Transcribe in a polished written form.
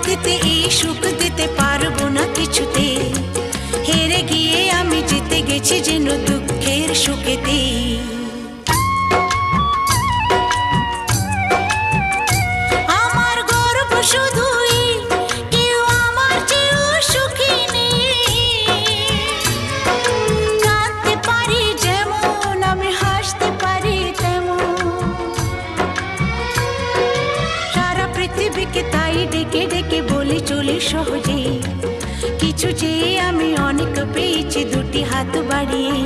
দিতে এই সুখ দিতে পারবো না কিছুতে, হেরে গিয়ে আমি জিতে গেছি যেন দুঃখের সুখেতে। আমার গর্ব শুধুই কেউ আমার চেয়েও সুখী নেই, কাঁদতে পারি যেমন আমি হাসতে পারি তেমন, সারা পৃথিবীকে তাই ডেকে ডেকে বলি চলি সহজে, কিছু চেয়ে আমি অনেক পেয়েছি দুটি হাত বাড়িয়ে।